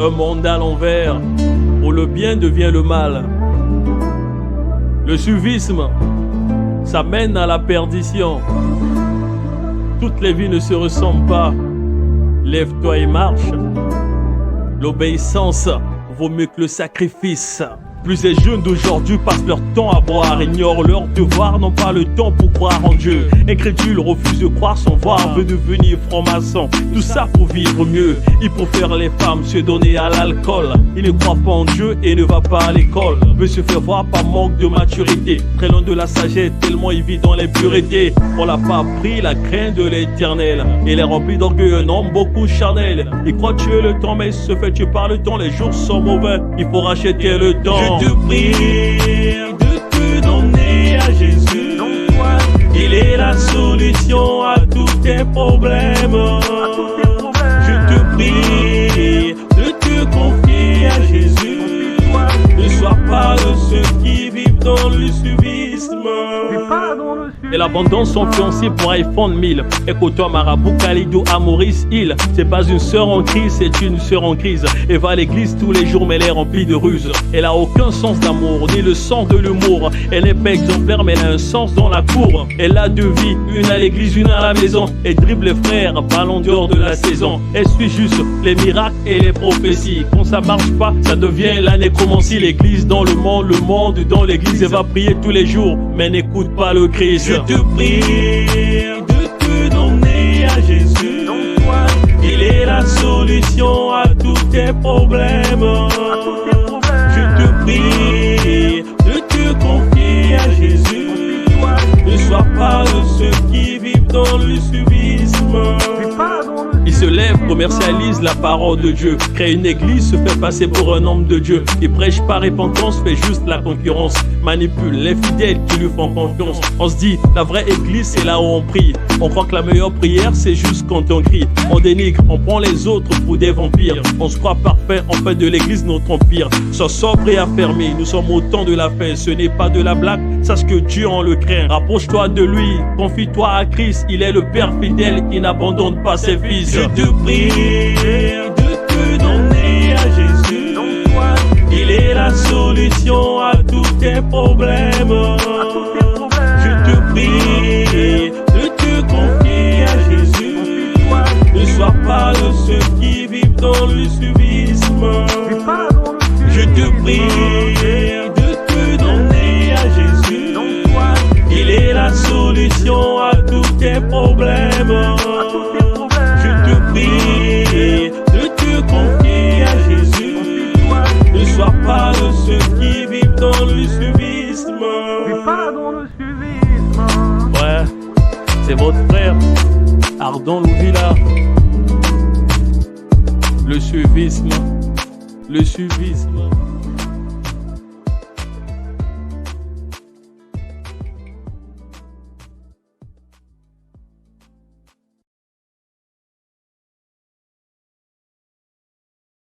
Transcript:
Un monde à l'envers, où le bien devient le mal. Le suivisme, ça mène à la perdition. Toutes les vies ne se ressemblent pas. Lève-toi et marche. L'obéissance vaut mieux que le sacrifice. Plus les jeunes d'aujourd'hui passent leur temps à boire, ignorent leur devoir, n'ont pas le temps pour croire en Dieu. Incrédule, refuse de croire sans voir, veut devenir franc-maçon. Tout ça pour vivre mieux. Il préfère les femmes se donner à l'alcool. Il ne croit pas en Dieu et ne va pas à l'école. Veut se faire voir par manque de maturité. Très loin de la sagesse, tellement il vit dans l'impureté. On l'a pas appris la crainte de l'éternel. Il est rempli d'orgueil, un homme beaucoup charnel. Il croit tuer le temps, mais il se fait tuer par le temps. Les jours sont mauvais, il faut racheter le temps. Je te prie de te donner à Jésus. Il est la solution à tous tes problèmes. Je te prie de te confier à Jésus. Ne sois pas de ceux qui vivent dans le suivisme. Et l'abondance sont fiancés pour iPhone 1000. Écoute-toi Marabout, Khalidou, à Maurice Hill. C'est pas une sœur en crise, c'est une sœur en crise. Elle va à l'église tous les jours mais elle est remplie de ruses. Elle a aucun sens d'amour, ni le sens de l'humour. Elle n'est pas exemplaire mais elle a un sens dans la cour. Elle a deux vies, une à l'église, une à la maison. Elle dribble les frères, ballon d'or de la saison. Elle suit juste les miracles et les prophéties. Quand ça marche pas, ça devient la nécromancie. L'église dans le monde dans l'église. Elle va prier tous les jours mais n'écoute pas le Christ. Je te prie de te donner à Jésus. Il est la solution à tous tes problèmes. Je te prie de te confier à Jésus. Ne sois pas de ceux qui vivent dans le suivisme. Il se lève, commercialise la parole de Dieu, crée une église, se fait passer pour un homme de Dieu. Il prêche par repentance, fait juste la concurrence, manipule les fidèles qui lui font confiance. On se dit, la vraie église c'est là où on prie. On croit que la meilleure prière c'est juste quand on crie. On dénigre, on prend les autres pour des vampires. On se croit parfait, on fait de l'église notre empire. Sois sobre et affermé, nous sommes au temps de la fin. Ce n'est pas de la blague, sache que Dieu en le craint. Rapproche-toi de lui, confie-toi à Christ. Il est le Père fidèle, il n'abandonne pas ses fils. Je te prie de te donner à Jésus. Il est la solution à tous tes problèmes. Je te prie de te confier à Jésus. Ne sois pas de ceux qui vivent dans le suivisme. Je te prie de te donner à Jésus. Il est la solution à tous tes problèmes. Je te prie de te confier à Jésus. Ne sois pas de ceux qui vivent dans le suivisme. Ouais, c'est votre frère, Ardon Louvila. Le suivisme.